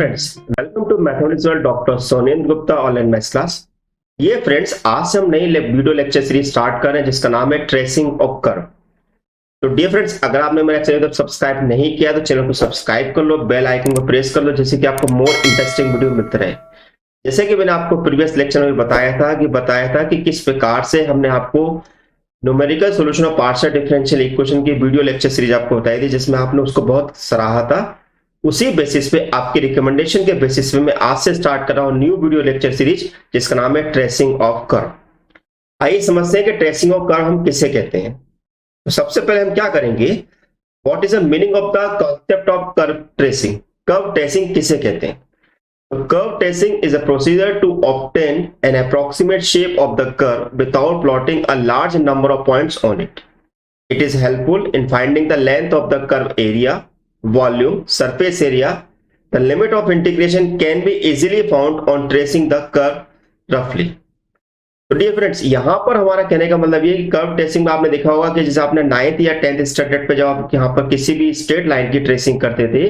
Friends, welcome to mathematics world doctor Sonendra Gupta online maths class. ये friends, आज से हम नई वीडियो लेक्चर सीरीज स्टार्ट कर रहे हैं जिसका नाम है ट्रेसिंग ऑफ कर्व। तो डियर फ्रेंड्स, अगर आपने मेरा चैनल तक सब्सक्राइब नहीं किया तो चैनल को सब्सक्राइब कर लो, बेल आइकन को प्रेस कर लो, जिससे कि आपको मोर इंटरेस्टिंग वीडियो मिलते रहे। जैसे कि मैंने आपको प्रीवियस लेक्चर में बताया था कि किस प्रकार से हमने आपको numerical solution of partial differential equation की वीडियो लेक्चर सीरीज आपको बताई थी, जिसमें आपने उसको बहुत सराहा था। उसी बेसिस पे, आपके रिकमेंडेशन के बेसिस पे मैं आज से स्टार्ट कर रहा हूं न्यू वीडियो लेक्चर सीरीज जिसका नाम है ट्रेसिंग ऑफ कर्व। आइए समझते हैं कि ट्रेसिंग ऑफ कर्व हम किसे कहते हैं। तो सबसे पहले हम क्या करेंगे, what is the meaning of the concept of curve tracing. Curve tracing किसे कहते हैं? Curve tracing is a procedure to obtain an approximate shape of the curve without plotting a large number of points on it. It is helpful in finding the length of the curve area, volume, surface area. The limit of integration can be easily found on tracing the curve roughly. तो dear friends, यहाँ पर हमारा कहने का मतलब ये कि curve tracing में आपने देखा होगा कि जैसे आपने 9th या 10th स्टैंडर्ड पे जब आप यहाँ पर किसी भी स्ट्रेट लाइन की ट्रेसिंग करते थे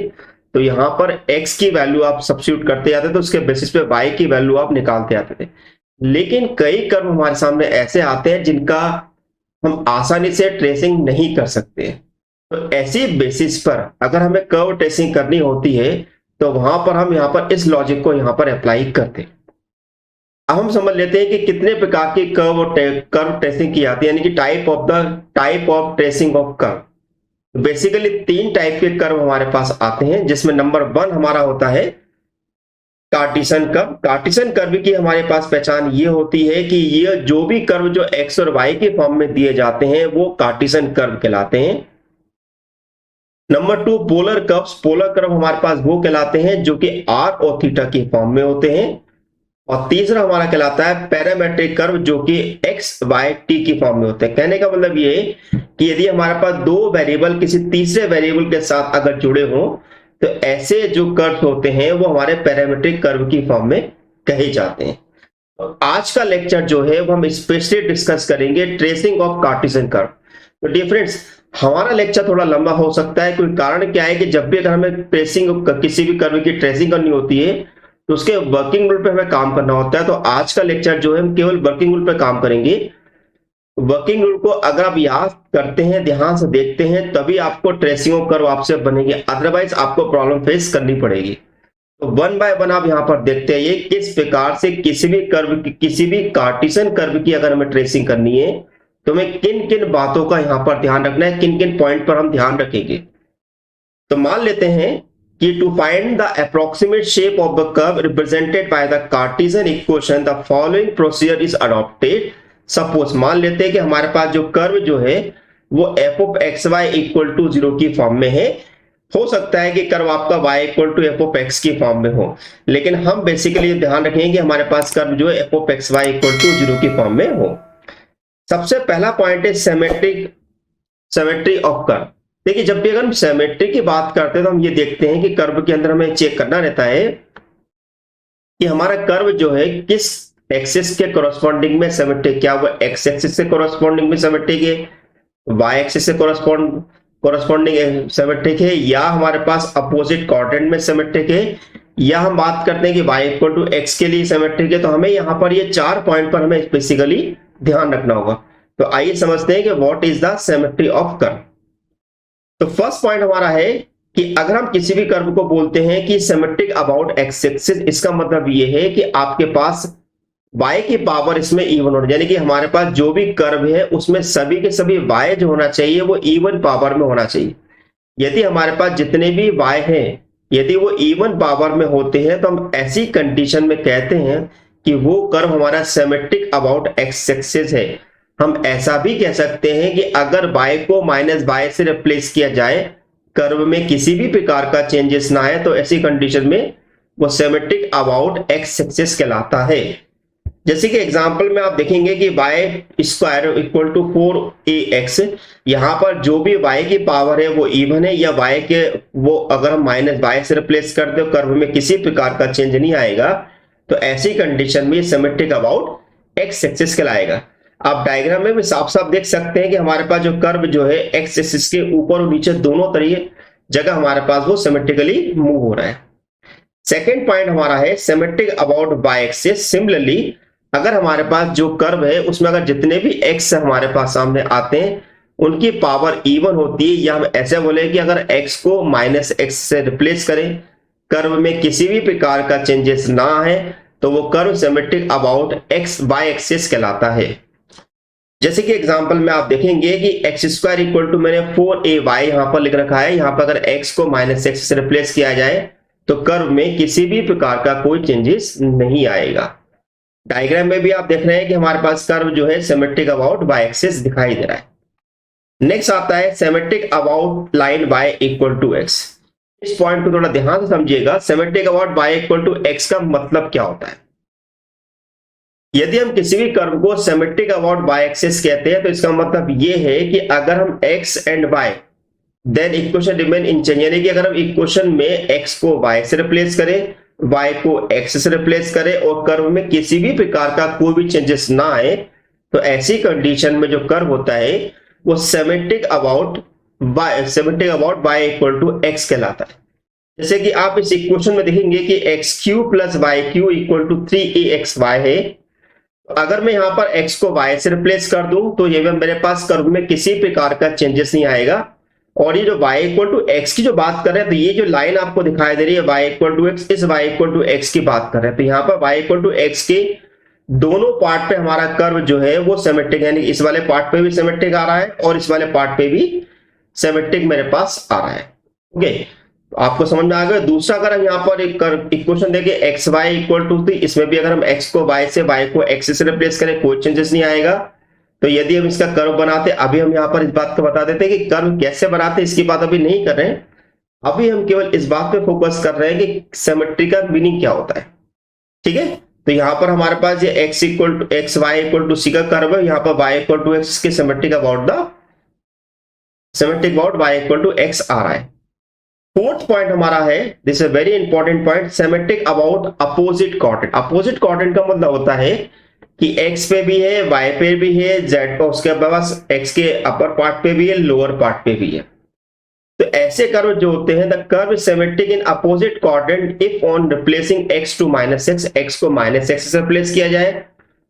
तो यहाँ पर x की वैल्यू आप सब्स्टिट्यूट करते जाते थे, तो उसके बेसिस पे y की वैल्यू आप निकालते आते थे। लेकिन कई कर्व हमारे सामने ऐसे आते हैं जिनका हम आसानी से ट्रेसिंग नहीं कर सकते। तो ऐसी बेसिस पर अगर हमें कर्व ट्रेसिंग करनी होती है तो वहां पर हम यहाँ पर इस लॉजिक को यहाँ पर अप्लाई करते हैं। अब हम समझ लेते हैं कि कितने प्रकार की कर्व ट्रेसिंग की जाती है, यानी कि type of tracing of curve. Basically 3 type के कर्व हमारे पास आते हैं, जिसमें नंबर 1 हमारा होता है कार्टेशियन कर्व। कार्टेशियन कर्व की हमारे पास पहचान ये होती है कि ये जो भी कर्व जो x और y के फॉर्म में दिए जाते हैं वो कार्टेशियन कर्व कहलाते हैं। Number 2 polar curves. Polar curve हमारे पास वो कहलाते हैं जो कि r और थीटा के फॉर्म में होते हैं। और तीसरा हमारा कहलाता है पैरामेट्रिक कर्व, जो कि x y t की फॉर्म में होते हैं। कहने का मतलब ये कि यदि हमारे पास 2 वेरिएबल किसी तीसरे वेरिएबल के साथ अगर जुड़े हों तो ऐसे जो कर्व होते हैं वो हमारे पैरामेट्रिक कर्व की फॉर्म में कहे जाते हैं। तो आज का लेक्चर जो है वो हम स्पेशली डिस्कस करेंगे ट्रेसिंग ऑफ कार्टेशियन कर्व। तो डियर फ्रेंड्स, हमारा लेक्चर थोड़ा लंबा हो सकता है। कोई कारण क्या है कि जब भी अगर हमें ट्रेसिंग किसी भी कर्व की ट्रेसिंग करनी होती है तो उसके वर्किंग रूल पे हमें काम करना होता है। तो आज का लेक्चर जो है हम केवल वर्किंग रूल पे काम करेंगे। वर्किंग रूल को अगर आप याद करते हैं, ध्यान से देखते हैं, तभी आपको ट्रेसिंग ऑफ कर्व आपसे बनेंगे, अदरवाइज आपको प्रॉब्लम फेस करनी पड़ेगी। तो 1 बाय 1 आप यहां पर देखते हैं ये किस प्रकार से किसी भी कर्व की, किसी भी कार्टेशियन कर्व की अगर हमें ट्रेसिंग करनी है तो हमें किन किन बातों का यहां पर ध्यान रखना है, किन किन पॉइंट पर हम ध्यान रखेंगे। तो मान लेते हैं कि to find the approximate shape of the curve represented by the Cartesian equation the following procedure is adopted. Suppose मान लेते हैं कि हमारे पास जो कर्व जो है वो f of x y equal to 0 की फॉर्म में है। हो सकता है कि कर्व आपका y equal to f of x की फॉर्म में हो, लेकिन हम बेसिकली ध्यान रखेंगे कि हमारे पास कर्व जो है f of x y equal to 0 की फॉर्म में हो। सबसे पहला पॉइंट है सिमेट्री ऑफ कर्व। देखिए, जब भी अगर हम सिमेट्री की बात करते हैं तो हम ये देखते हैं कि कर्व के अंदर हमें चेक करना रहता है कि हमारा कर्व जो है किस एक्सिस के कोरस्पॉन्डिंग में सिमेट्रिक, क्या वो एक्स एक्सिस से कोरस्पॉन्डिंग में सिमेट्रिक है, वाई एक्सिस से कोरस्पॉन्डिंग सिमेट्रिक है, या हमारे पास अपोजिट क्वाड्रेंट में सिमेट्रिक है, या हम बात करते हैं कि y इक्वल टू एक्स के लिए सिमेट्रिक है। तो हमें यहाँ पर ये 4 पॉइंट पर हमें बेसिकली ध्यान रखना होगा। तो आइए समझते हैं कि what is the symmetry of curve. तो फर्स्ट पॉइंट हमारा है कि अगर हम किसी भी कर्व को बोलते हैं कि सिमेट्रिक अबाउट एक्स एक्सिस, इसका मतलब ये है कि आपके पास y की पावर इसमें इवन होना, यानी कि हमारे पास जो भी कर्व है उसमें सभी के सभी y जो होना चाहिए वो इवन पावर में होना चाहिए। यदि हमारे पास जितने भी y हैं यदि वो इवन पावर में होते हैं तो हम ऐसी कंडीशन में कहते हैं कि वो कर्व हमारा सिमेट्रिक अबाउट एक्स एक्सिस है। हम ऐसा भी कह सकते हैं कि अगर y को माइनस y से रिप्लेस किया जाए, कर्व में किसी भी प्रकार का चेंजेस ना आए, तो ऐसी कंडीशन में वो सिमेट्रिक अबाउट एक्स एक्सिस कहलाता है। जैसे कि एग्जांपल में आप देखेंगे कि y square equal to 4ax, यहां पर जो भी y की पावर है वो इवन है, या y के वो अगर हम माइनस y से रिप्लेस कर दे, कर्व में किसी प्रकार का चेंज नहीं आएगा, तो ऐसी कंडीशन में सिमेट्रिक अबाउट एक्स एक्सिस कहलाएगा। आप डायग्राम में भी साफ साफ देख सकते हैं कि हमारे पास जो कर्व जो है एक्स एक्सिस के ऊपर और नीचे दोनों तरीके जगह हमारे पास वो सिमेट्रिकली मूव हो रहा है। सेकेंड पॉइंट हमारा है symmetric about by Axis. Similarly अगर हमारे पास जो कर्व है उसमें अगर जितने भी एक्स हमारे पास सामने आते हैं उनकी पावर इवन होती है, या हम ऐसे बोले कि अगर एक्स को माइनस एक्स से रिप्लेस करें, कर्व में किसी भी प्रकार का चेंजेस ना है, तो वो curve symmetric about x by axis कहलाता है। जैसे कि एग्जांपल में आप देखेंगे कि एक्स स्क्वायर इक्वल टू मैंने 4ay यहां पर लिख रखा है, यहां पर अगर x को माइनस एक्स से रिप्लेस किया जाए तो कर्व में किसी भी प्रकार का कोई चेंजेस नहीं आएगा। डायग्राम में भी आप देख रहे हैं कि हमारे पास कर्व जो है सिमेट्रिक अबाउट बाय एक्सिस दिखाई दे रहा है। नेक्स्ट आता है symmetric about line y equal to x. इस पॉइंट को थोड़ा ध्यान से समझिएगा। Symmetric about y equal to x का मतलब क्या होता है? यदि हम किसी भी कर्व को सिमेट्रिक अबाउट बाय एक्सिस कहते हैं तो इसका मतलब ये है कि अगर हम x and y then equation remain unchange, यानी कि अगर हम इक्वेशन में x को y से रिप्लेस करें, y को x से रिप्लेस करें और कर्व में किसी भी प्रकार का कोई भी चेंजेस ना आए, तो ऐसी कंडीशन में जो कर्व होता है वो symmetric about y equal to x कहलाता है। जैसे कि आप इस इक्वेशन में देखेंगे कि x cube plus y cube equal to 3aXy है। अगर मैं यहां पर x को y से रिप्लेस कर दूं तो ये मेरे पास कर्व में किसी प्रकार का चेंजेस नहीं आएगा। और ये जो y इक्वल टू एक्स की जो बात कर रहे हैं, तो ये जो लाइन आपको दिखाई दे रही है y इक्वल टू एक्स, इस y इक्वल टू एक्स की बात कर रहे हैं। तो यहाँ पर y इक्वल टू एक्स के दोनों पार्ट पे हमारा कर्व जो है वो सिमेट्रिक, यानी इस वाले पार्ट पे भी सिमेट्रिक आ रहा है और इस वाले पार्ट पे भी सिमेट्रिक मेरे पास आ रहा है। ओके, आपको समझ में आ गया। दूसरा अगर हम यहाँ पर एक इक्वेशन देंगे एक्स वाई इक्वल टू 3, इसमें भी अगर हम x को y से, y को x से रिप्लेस करें कोई चेंजेस नहीं आएगा। तो यदि हम इसका कर्व बनाते, अभी हम यहाँ पर इस बात को बता देते हैं कि कर्व कैसे बनाते, इसकी बात अभी नहीं कर रहे हैं। अभी हम केवल इस बात पे फोकस कर रहे हैं कि सिमेट्री का मीनिंग क्या होता है। ठीक है, तो यहाँ पर हमारे पास ये x equal to x y equal to c का कर्व है, यहाँ पर y इक्वल टू एक्स के symmetric about y equal to x आ रहा है। फोर्थ पॉइंट हमारा है, this is very important point, symmetric about opposite quadrant. Opposite quadrant का मतलब होता है कि x पे भी है, y पे भी है, z पर उसके पास x के अपर पार्ट पे भी है, लोअर पार्ट पे भी है। तो ऐसे कर्व जो होते हैं, the curve symmetric in opposite quadrant if on replacing x to minus x, x को माइनस एक्स से रिप्लेस किया जाए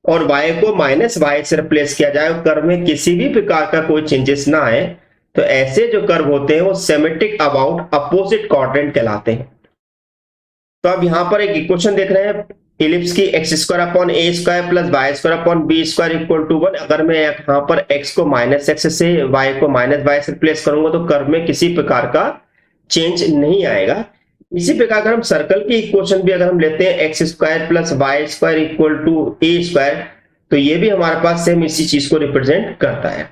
और y को माइनस वाई से रिप्लेस किया जाए और कर्व में किसी भी प्रकार का कोई चेंजेस ना आए, तो ऐसे जो कर्व होते हैं वो सिमेट्रिक अबाउट अपोजिट क्वाड्रेंट कहलाते हैं। तो अब यहां पर एक इक्वेशन देख रहे हैं इलिप्स की, x square upon a square plus y square upon b square equal to 1। अगर मैं यहां पर x को माइनस एक्स से, y को माइनस वाई से रिप्लेस करूंगा तो कर्व में किसी प्रकार का चेंज नहीं आएगा। इसी प्रकार अगर हम सर्कल की इक्वेशन भी अगर हम लेते हैं x square plus y square equal to a square, तो ये भी हमारे पास सेम इसी चीज को रिप्रेजेंट करता है।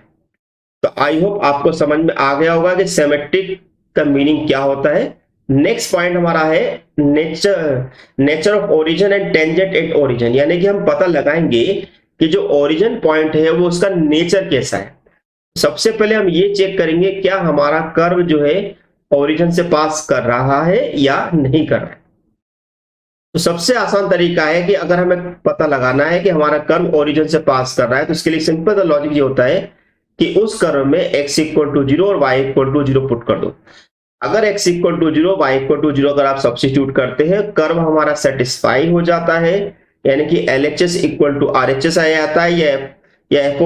तो आई होप आपको समझ में आ गया होगा कि सिमेट्रिक का मीनिंग क्या होता है। नेक्स्ट पॉइंट हमारा है nature of origin and tangent at origin, यानी कि हम पता लगाएंगे कि जो ओरिजिन पॉइंट है वो उसका नेचर कैसा है। सबसे पहले हम ये चेक करेंगे क्या हमारा कर्व जो है ओरिजिन से पास कर रहा है या नहीं कर रहा है। तो सबसे आसान तरीका है कि अगर हमें पता लगाना है कि हमारा कर्व ओरिजिन से पास कर रहा है, तो इसके लिए सिंपल लॉजिक ये होता है कि उस कर्व में x इक्वल टू 0 और y इक्वल टू 0 पुट कर दो। अगर x equal to 0, y equal to 0 अगर आप सब्स्टिट्यूट करते हैं, कर्व हमारा सेटिस्फाई हो जाता है, यानी कि LHS इक्वल टू RHS आ जाता है, या f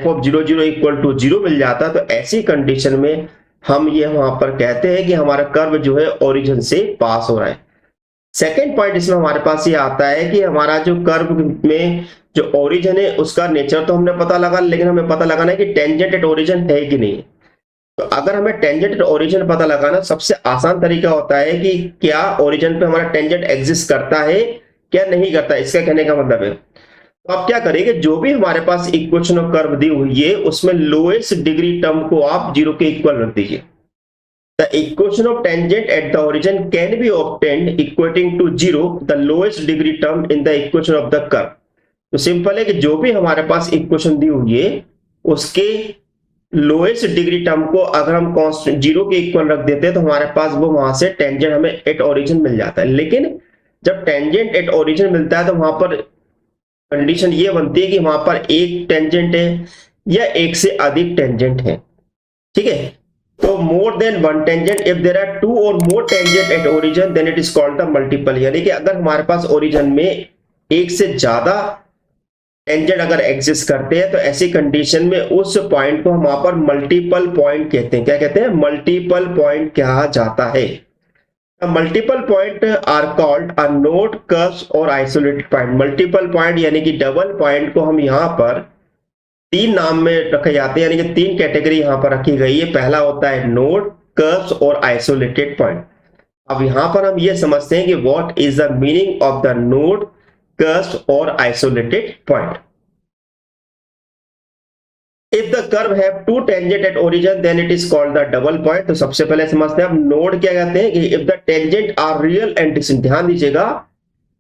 ऑफ 0 0 इक्वल टू 0 मिल जाता है। तो ऐसी कंडीशन में हम ये वहां पर कहते हैं कि हमारा कर्व जो है ओरिजिन से पास हो रहा है। सेकेंड पॉइंट इसमें हमारे पास ये आता है कि हमारा जो कर्व में जो ओरिजिन है उसका नेचर तो हमने पता लगा, लेकिन हमें पता लगाना है कि टेंजेंट एट ओरिजिन है कि नहीं। तो अगर हमें टेंजेंट एट ओरिजिन पता लगाना, सबसे आसान तरीका होता है कि क्या ओरिजिन पे हमारा टेंजेंट एग्जिस्ट करता है क्या नहीं करता, इसका कहने का मतलब है। तो आप क्या करेंगे, जो भी हमारे पास इक्वेशन ऑफ कर्व दी हुई है उसमें लोएस्ट डिग्री टर्म को आप 0 के इक्वल रख दीजिए। The equation of tangent at the origin can be obtained equating to 0 the lowest degree term in the equation of the curve। तो सिंपल है कि जो भी हमारे पास इक्वेशन दी हुई है उसके लोएस्ट डिग्री टर्म को अगर हम कांस्टेंट 0 के इक्वल रख देते हैं तो हमारे पास वो वहां से टेंजेंट हमें एट ओरिजिन मिल जाता है। लेकिन जब टेंजेंट एट ओरिजिन मिलता है तो वहां पर कंडीशन ये बनती है कि वहां पर एक टेंजेंट है या एक से अधिक टेंजेंट है। ठीक है, तो more than one tangent, if there are two और more tangent at origin then it is called the multiple. यानी कि अगर हमारे पास ओरिजिन में एक से ज्यादा टेंजेंट अगर एग्जिस्ट करते हैं तो ऐसी कंडीशन में उस पॉइंट को हम वहां पर मल्टीपल पॉइंट कहते हैं। क्या कहते हैं? मल्टीपल पॉइंट कहा जाता है। Multiple point are called a node, curve और आइसोलेटेड पॉइंट। मल्टीपल पॉइंट यानी कि डबल पॉइंट को हम यहाँ पर तीन नाम में रखे जाते हैं, यानी कि तीन कैटेगरी यहाँ पर रखी गई है। पहला होता है नोड, कर्व और आइसोलेटेड पॉइंट। अब यहां पर हम ये समझते हैं कि what is the meaning of the node, curve और isolated point. If the curve have two tangent at origin then it is called the double point. तो सबसे पहले समझते हैं हम नोड क्या कहते हैं कि if the tangent are real and distinct. ध्यान दीजिएगा,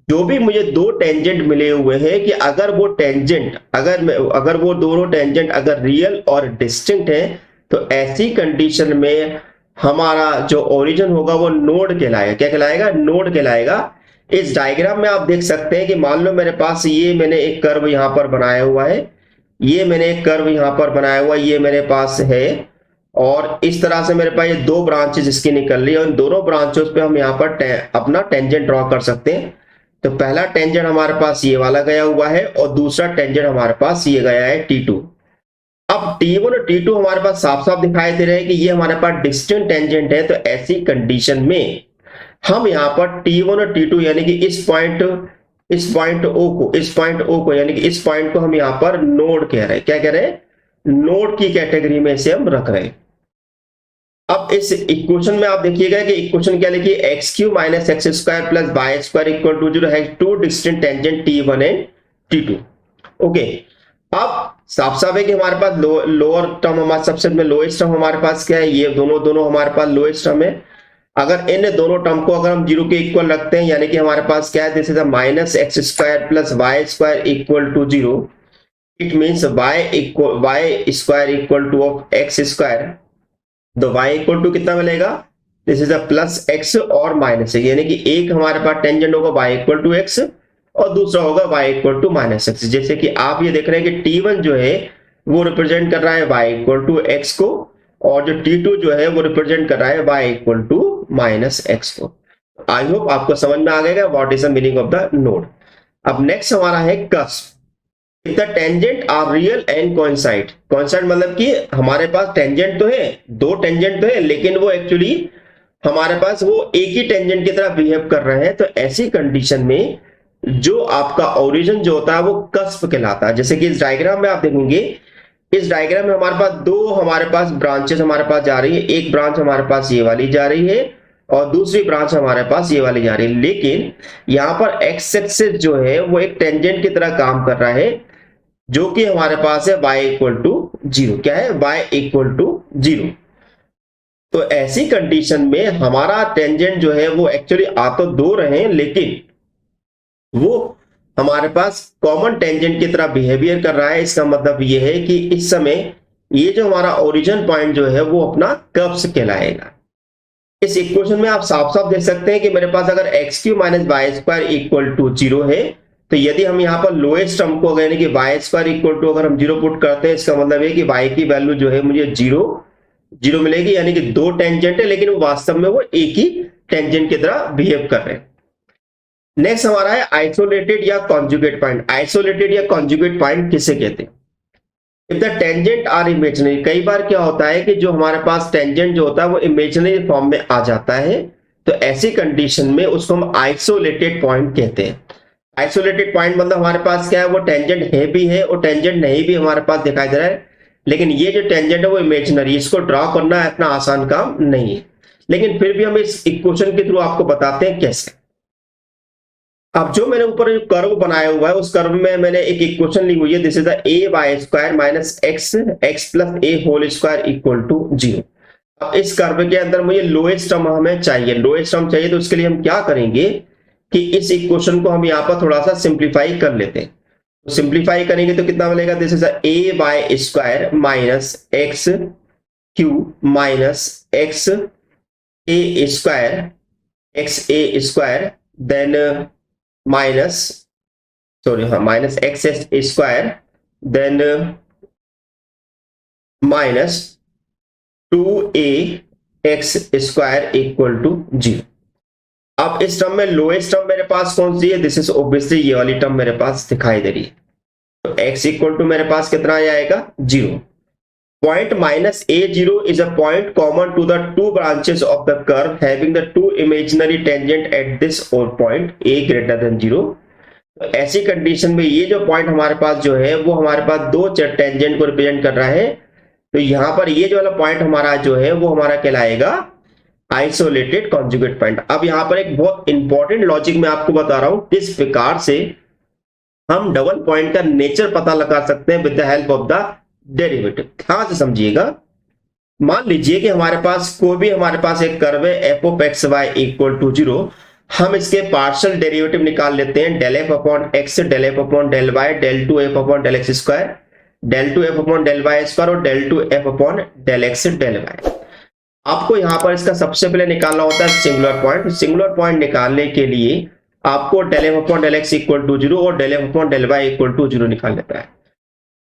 जो भी मुझे दो टेंजेंट मिले हुए हैं कि अगर वो टेंजेंट अगर वो दोनों टेंजेंट अगर रियल और डिस्टिंक्ट है तो ऐसी कंडीशन में हमारा जो ओरिजिन होगा वो नोड कहलाएगा। क्या कहलाएगा? नोड कहलाएगा। इस डायग्राम में आप देख सकते हैं कि मान लो मेरे पास ये मैंने एक कर्व यहां पर बनाया हुआ है, ये मैंने एक कर्व यहां पर बनाया हुआ, ये मेरे पास है, और इस तरह से मेरे पास ये दो ब्रांचेस इसकी निकल रही है और इन दोनों ब्रांचेस पे हम यहाँ पर अपना टेंजेंट ड्रॉ कर सकते हैं। तो पहला टेंजेंट हमारे पास ये वाला गया हुआ है और दूसरा टेंजेंट हमारे पास ये गया है T2। अब T1 और T2 हमारे पास साफ साफ दिखाई दे रहे हैं कि ये हमारे पास डिस्टेंट टेंजेंट है। तो ऐसी कंडीशन में हम यहाँ पर T1 और T2 यानी कि इस पॉइंट O को यानी कि इस पॉइंट को हम यहाँ पर नोड कह रहे हैं। क्या कह रहे हैं? नोड की कैटेगरी में इसे हम रख रहे हैं। अब इस इक्वेशन में आप देखिएगा कि इक्वेशन क्या लिखी है, x³ minus x square plus y square equal to 0 has two distinct tangent T1 and T2। Okay, अब साफ साफ है कि हमारे पास लोअर टर्म हमारे सबसे में लोएस्ट टर्म हमारे पास क्या है, ये दोनों हमारे पास लोएस्ट टर्म है। अगर इन दोनों टर्म को अगर हम 0 के इक्वल रखते हैं यानी कि हमारे पास क्या है, this is a minus x square plus y square equal to 0। It means y square equal to of x square. तो y इक्वल टू कितना मिलेगा? This is a plus x और माइनस x, यानी कि एक हमारे पास टेंजेंट होगा y इक्वल टू x और दूसरा होगा y equal to minus x। जैसे कि आप ये देख रहे हैं कि T1 जो है वो रिप्रेजेंट कर रहा है y इक्वल टू x को और जो T2 जो है वो रिप्रेजेंट कर रहा है y equal to minus x को। आई होप आपको समझ में आ गया what is the meaning of the node. अब नेक्स्ट हमारा है curve. If the tangent are real and coincide मतलब कि हमारे पास टेंजेंट तो है, दो टेंजेंट तो है, लेकिन वो एक्चुअली हमारे पास वो एक ही टेंजेंट की तरह बिहेव कर रहे हैं। तो ऐसी कंडीशन में जो आपका ओरिजिन जो होता है वो कस्प कहलाता है। जैसे कि इस डायग्राम में आप देखेंगे, इस डायग्राम में हमारे पास दो हमारे पास ब्रांचेस हमारे पास जा रही है। एक ब्रांच हमारे पास ये वाली जा रही है और दूसरी ब्रांच हमारे पास ये वाली जा रही है, लेकिन यहाँ पर एक्स एक्सिस जो है वो एक टेंजेंट की तरह काम कर रहा है जो कि हमारे पास है y इक्वल टू 0। क्या है? y equal to 0। तो ऐसी कंडीशन में हमारा टेंजेंट जो है वो एक्चुअली आ तो दो रहे हैं, लेकिन वो हमारे पास कॉमन टेंजेंट की तरह बिहेवियर कर रहा है। इसका मतलब ये है कि इस समय ये जो हमारा ओरिजिन पॉइंट जो है वो अपना कर्व्स कहलाएगा। इस इक्वेशन में आप साफ साफ देख सकते हैं कि मेरे पास अगर x³ minus y square equal to 0 है तो यदि हम यहाँ पर लोएस्ट टर्म को यानी कि वाई स्क्वायर इक्वल टू अगर हम 0 पुट करते हैं, इसका मतलब है कि y की वैल्यू जो है मुझे 0 मिलेगी। यानी कि दो टेंजेंट है लेकिन वो वास्तव में वो एक ही टेंजेंट की तरह बिहेव कर रहे हैं। नेक्स्ट हमारा है आइसोलेटेड या कॉन्जुगेट पॉइंट। आइसोलेटेड या कॉन्जुगेट पॉइंट किसे कहते हैं? If the tangent are imaginary, कई बार क्या होता है कि जो हमारे पास टेंजेंट जो होता है वो इमेजिनरी फॉर्म में आ जाता है। तो ऐसी कंडीशन में उसको हम आइसोलेटेड पॉइंट कहते हैं। आइसोलेटेड पॉइंट मतलब हमारे पास क्या है, वो टेंजेंट है भी है और टेंजेंट नहीं भी हमारे पास दिखाई दे रहा है, लेकिन ये जो टेंजेंट है वो इमेजिनरी, इसको ड्रॉ करना इतना आसान काम नहीं है, लेकिन फिर भी हम इस इक्वेशन के थ्रू आपको बताते हैं कैसे। अब जो मैंने ऊपर कर्व बनाया हुआ है उस कर्व में मैंने एक इक्वेशन ली हुई है, this is the a y square minus x plus a whole square equal to 0। अब इस कर्व के अंदर मुझे लोएस्ट टर्म हमें चाहिए, लोएस्ट टर्म चाहिए, तो उसके लिए हम क्या करेंगे कि इस इक्वेशन को हम यहाँ पर थोड़ा सा सिंप्लीफाई कर लेते हैं। तो सिंप्लीफाई करेंगे तो कितना मिलेगा, this is a y square minus x cube minus x a square x a square then minus minus x square then minus 2ax² equal to 0। अब इस टर्म में लोएस्ट टर्म मेरे पास कौन सी है? दिस इज ऑब्वियसली ये वाली term मेरे पास दिखाई दे रही है। तो x इक्वल टू मेरे पास कितना आ जाएगा? 0। Point minus a0 is a point common to the two branches of the curve having the two imaginary tangent at this or point a greater than 0। तो ऐसी कंडीशन में ये जो पॉइंट हमारे पास जो है वो हमारे पास दो टेंजेंट को रिप्रेजेंट कर रहा है। तो यहां पर ये जो वाला पॉइंट हमारा जो है वो हमारा कहलाएगा आइसोलेटेड कॉन्जुगेट पॉइंट। अब यहां पर एक बहुत इंपॉर्टेंट लॉजिक मैं आपको बता रहा हूं किस प्रकार से हम डबल पॉइंट का नेचर पता लगा सकते हैं with the help of the derivative. ध्यान से समझिएगा। मान लीजिए कि हमारे पास कोई भी हमारे पास एक कर्व है f of x y equal to 0। हम इसके पार्शियल डेरिवेटिव निकाल लेते हैं del f upon x, del f upon del y, del two f upon del x square, del two f upon del y square और del two f upon del x del y. आपको यहां पर इसका सबसे पहले निकालना होता है सिंगुलर पॉइंट। सिंगुलर पॉइंट निकालने के लिए आपको del f upon del x equal to 0 और del f upon del y equal to 0 निकाल लेता है।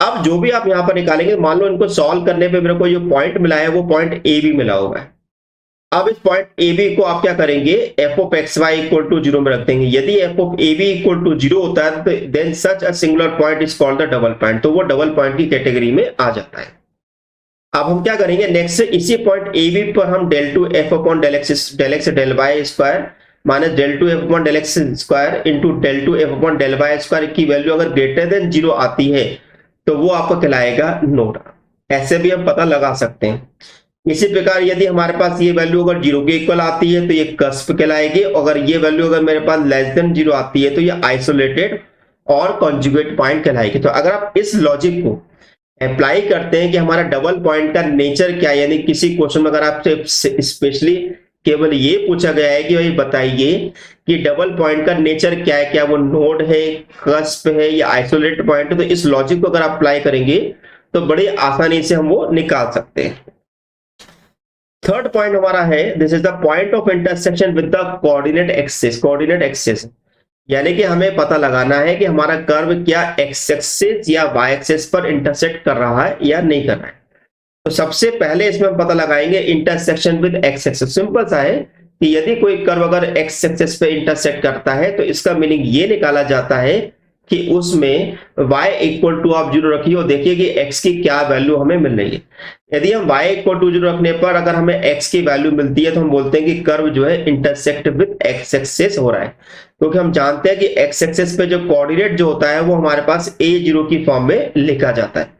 अब जो भी आप यहां पर निकालेंगे, मान लो इनको सॉल्व करने पे मेरे को जो पॉइंट मिला है वो पॉइंट ए बी मिला हुआ है। अब इस पॉइंट ए बी को आप क्या करेंगे? F of x y equal to 0 में रख देंगे। यदि f of a b equal to 0 होता है तो then such a singular point is called the double point. तो वो डबल पॉइंट की कैटेगरी में आ जाता है। अब हम क्या करेंगे नेक्स्ट से इसी पॉइंट ए बी पर हम del two f upon del x del y square minus del two f upon del x square into del two f upon del y square की वैल्यू अगर ग्रेटर देन 0 आती है तो वो आपको कहलाएगा नोड। ऐसे भी हम पता लगा सकते हैं। इसी प्रकार यदि हमारे पास ये वैल्यू अगर 0 के इक्वल आती है तो ये कस्प कहलाएगी। अगर ये वैल्यू अगर मेरे पास लेस देन 0 आती है तो ये आइसोलेटेड और कॉन्जुगेट पॉइंट कहलाएगी। तो अगर आप इस लॉजिक को अप्लाई करते हैं कि हमारा डबल पॉइंट का नेचर क्या है, यानी किसी क्वेश्चन में अगर आपसे स्पेशली केवल ये पूछा गया है कि भाई बताइए कि डबल पॉइंट का नेचर क्या है, क्या वो नोड है, कस्प है या आइसोलेटेड पॉइंट है, तो इस लॉजिक को अगर आप अप्लाई करेंगे तो बड़ी आसानी से हम वो निकाल सकते हैं। थर्ड पॉइंट हमारा है this is the point of intersection with the coordinate axis. Coordinate axis यानी कि हमें पता लगाना है कि हमारा कर्व क्या एक्स एक्सिस या वाई एक्सिस पर इंटरसेक्ट कर रहा है या नहीं कर रहा है। तो सबसे पहले इसमें हम पता लगाएंगे intersection with x axis. Simple सा है कि यदि कोई कर्व अगर एक्स एक्सिस पे इंटरसेक्ट करता है तो इसका मीनिंग ये निकाला जाता है कि उसमें y इक्वल टू आप 0 रखिए और देखिए कि x की क्या वैल्यू हमें मिल रही है। यदि हम y इक्वल टू 0 रखने पर अगर हमें x की वैल्यू मिलती है तो हम बोलते हैं कि कर्व जो है इंटरसेक्ट विद x एक्सिस हो रहा है, क्योंकि हम जानते हैं कि x एक्सिस पे जो कोऑर्डिनेट जो होता है वो हमारे पास a0 की फॉर्म में लिखा जाता है।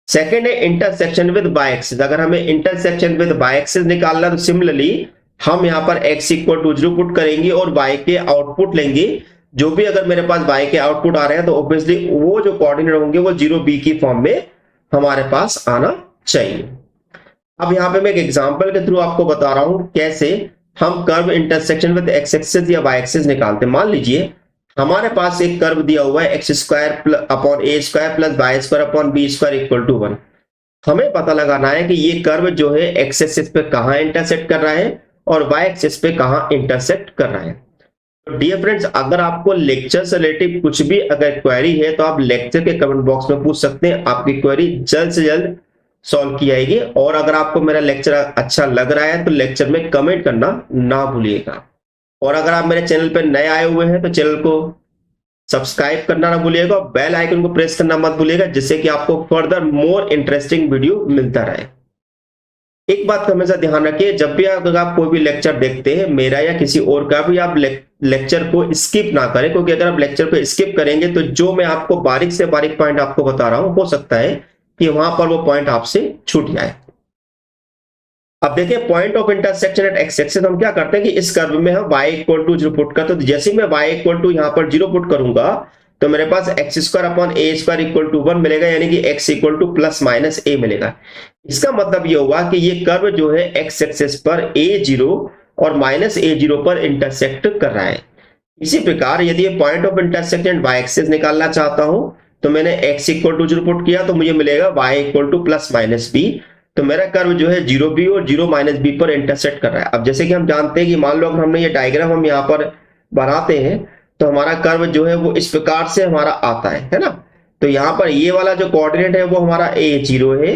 सेकेंड है इंटरसेक्शन विद y एक्सिस। अगर हमें इंटरसेक्शन विद y एक्सिस निकालना तो सिमिलरली हम यहाँ पर x इक्वल टू 0 पुट करेंगे और y के आउटपुट लेंगे। जो भी अगर मेरे पास y के आउटपुट आ रहे हैं तो ऑब्वियसली वो जो कोऑर्डिनेट होंगे वो 0b की फॉर्म में हमारे पास आना चाहिए। अब यहाँ पे मैं एक एग्जांपल के थ्रू आपको बता रहा हूं कैसे हम curve intersection with x axis या y एक्सिस निकालते हैं। मान लीजिए हमारे पास एक कर्व दिया हुआ है x square upon a square plus y square upon b square equal to 1। हमें पता लगाना है कि ये कर्व जो है एक्स एक्सिस पे कहां इंटरसेक्ट कर रहा है और वाई एक्सिस पे कहां इंटरसेक्ट कर रहा है। तो डियर फ्रेंड्स, अगर आपको लेक्चर से रिलेटेड कुछ भी अगर क्वेरी है तो आप लेक्चर के कमेंट बॉक्स में पूछ सकते हैं। आपकी क्वेरी जल्द से जल्द सॉल्व की जाएगी। और अगर आपको मेरा लेक्चर अच्छा लग रहा है तो लेक्चर में कमेंट करना ना भूलिएगा। और अगर आप मेरे चैनल पर नए आए हुए हैं तो चैनल को सब्सक्राइब करना ना भूलिएगा और बेल आइकन को प्रेस करना मत भूलिएगा, जिससे कि आपको फर्दर मोर इंटरेस्टिंग वीडियो मिलता रहे। एक बात का हमेशा ध्यान रखिए, जब भी अगर आप कोई भी लेक्चर देखते हैं मेरा या किसी और का भी, आप लेक्चर को स्किप ना करें, क्योंकि अगर आप लेक्चर को स्किप करेंगे तो जो मैं आपको बारीक से बारीक पॉइंट आपको बता रहा हूं हो सकता है कि वहां पर वो पॉइंट आपसे छूट जाए। अब देखिए point of intersection at x axis हम क्या करते हैं कि इस कर्व में हम y इक्वल टू 0 पुट करते हैं। तो जैसे मैं y इक्वल टू यहाँ पर 0 पुट करूंगा तो मेरे पास x square upon a square equal to 1 मिलेगा, यानी कि x equal to plus minus a मिलेगा। इसका मतलब ये हुआ कि ये कर्व जो है एक्स एक्सिस पर a0 और माइनस a0 पर इंटरसेक्ट कर रहा है। इसी प्रकार यदि point of intersection y axis निकालना चाहता हूं तो मैंने x इक्वल टू 0 पुट किया तो मुझे मिलेगा y equal to plus minus b। तो मेरा कर्व जो है 0b और 0 माइनस b पर इंटरसेक्ट कर रहा है। अब जैसे कि हम जानते हैं कि मान लो अगर हमने ये डायग्राम हम यहाँ पर बनाते हैं तो हमारा कर्व जो है वो इस प्रकार से हमारा आता है ना। तो यहाँ पर ये वाला जो कोऑर्डिनेट है वो हमारा a0 है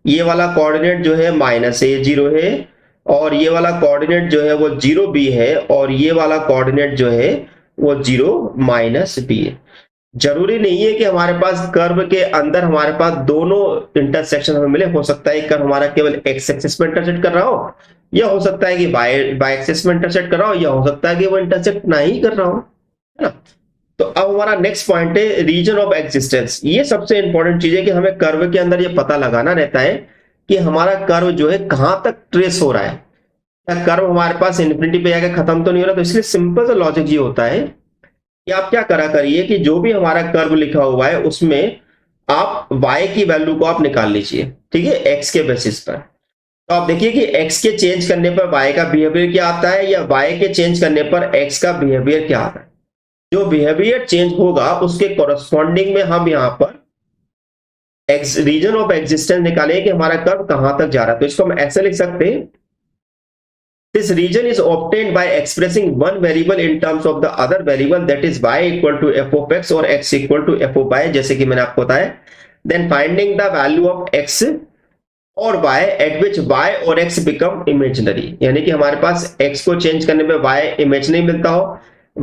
ये वाला कोऑर्डिनेट जो है -a 0 है, और ये वाला कोऑर्डिनेट जो है वो 0b है, और ये वाला कोऑर्डिनेट जो है वो 0-b है। जरूरी नहीं है कि हमारे पास कर्व के अंदर हमारे पास दोनों इंटरसेक्शन हमें मिले। हो सकता है कर्व हमारा केवल एक्स एक्सिस में इंटरसेक्ट कर रहा हो, या हो सकता है कि वाई एक्सिस में इंटरसेक्ट कर रहा हो, या हो सकता है कि वो इंटरसेक्ट नहीं कर रहा हो, है ना। तो अब हमारा नेक्स्ट पॉइंट है रीजन ऑफ एग्जिस्टेंस। ये सबसे इंपॉर्टेंट चीज है कि हमें कर्व के अंदर ये पता लगाना रहता है कि हमारा कर्व जो है कहां तक ट्रेस हो रहा है। क्या कर्व हमारे पास इन्फिनिटी पे जाकर खत्म तो नहीं हो रहा। तो इसलिए सिंपल सा लॉजिक ये होता है कि आप क्या करा करिए कि जो भी हमारा कर्व लिखा हुआ है उसमें आप y की वैल्यू को आप निकाल लीजिए, ठीक है, x के बेसिस पर। तो आप देखिए कि x के चेंज करने पर y का बिहेवियर क्या आता है, या y के चेंज करने पर x का बिहेवियर क्या आता है। जो बिहेवियर चेंज होगा उसके कोरस्पॉन्डिंग में हम यहां पर रीजन ऑफ एग्जिस्टेंस निकालें कि हमारा कर्व कहां तक जा रहा है। तो इसको हम ऐसे लिख सकते हैं, this region is obtained by expressing one variable in terms of the other variable, that is y equal to f of x or x equal to f of y, जैसे कि मैंने आपको बताया। then finding the value of x और y at which y और x become imaginary, यानी कि हमारे पास x को चेंज करने पे y इमेजिनरी मिलता हो,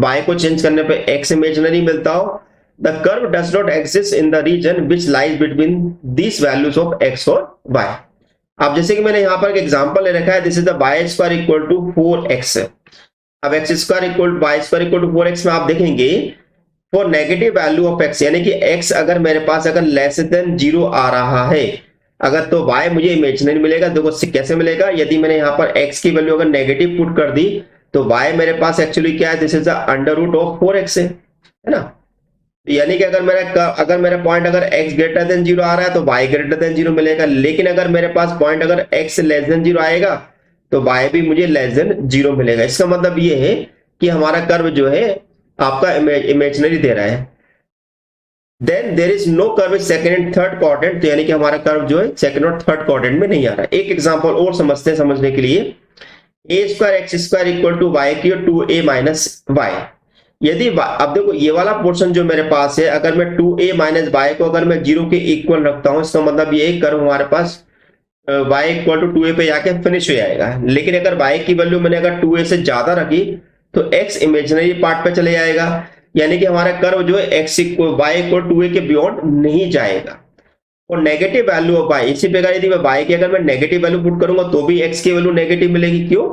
y को चेंज करने पे x इमेजिनरी मिलता हो। the curve does not exist in the region which lies between these values of x और y। अब जैसे कि मैंने यहां पर एक एग्जांपल ले रखा है, this is the y square equal to 4x। अब x square equal y square equal to 4x में आप देखेंगे for negative value of x, यानी कि x अगर मेरे पास अगर लेस देन 0 आ रहा है अगर, तो y मुझे इमेजिनरी मिलेगा। देखो कैसे मिलेगा, यदि मैंने यहाँ पर x की वैल्यू अगर नेगेटिव पुट कर दी तो y मेरे पास एक्चुअली क्या है, this is the under root of 4x है ना। यानी कि अगर मेरा पॉइंट अगर x ग्रेटर देन 0 आ रहा है तो y ग्रेटर देन 0 मिलेगा, लेकिन अगर मेरे पास पॉइंट अगर x लेस देन 0 आएगा तो y भी मुझे लेस देन 0 मिलेगा। इसका मतलब ये है कि हमारा कर्व जो है आपका इमेजिनरी दे रहा है। Then there is no curve second and third quadrant, तो यानी कि हमारा कर्व जो है सेकंड और थर्ड क्वाड्रेंट में नहीं आ रहा है। एक एग्जांपल और समझते हैं, समझने के लिए a square x square equal to y की 2a माइनस y। यदि अब देखो ये वाला पोर्शन जो मेरे पास है, अगर मैं 2a माइनस y को अगर मैं 0 के इक्वल रखता हूं, इसका मतलब ये कर्व हमारे पास y इक्वल टू 2a पे जाके फिनिश हो जाएगा। लेकिन अगर y की वैल्यू मैंने अगर 2a से ज्यादा रखी तो x इमेजिनरी पार्ट पे चले जाएगा, यानी कि हमारा कर्व जो है y इक्वल 2a के बियॉन्ड नहीं जाएगा। और नेगेटिव वैल्यू ऑफ y, इसी प्रकार यदि मैं y की अगर मैं नेगेटिव वैल्यू पुट करूंगा तो भी x की वैल्यू नेगेटिव मिलेगी। क्यों?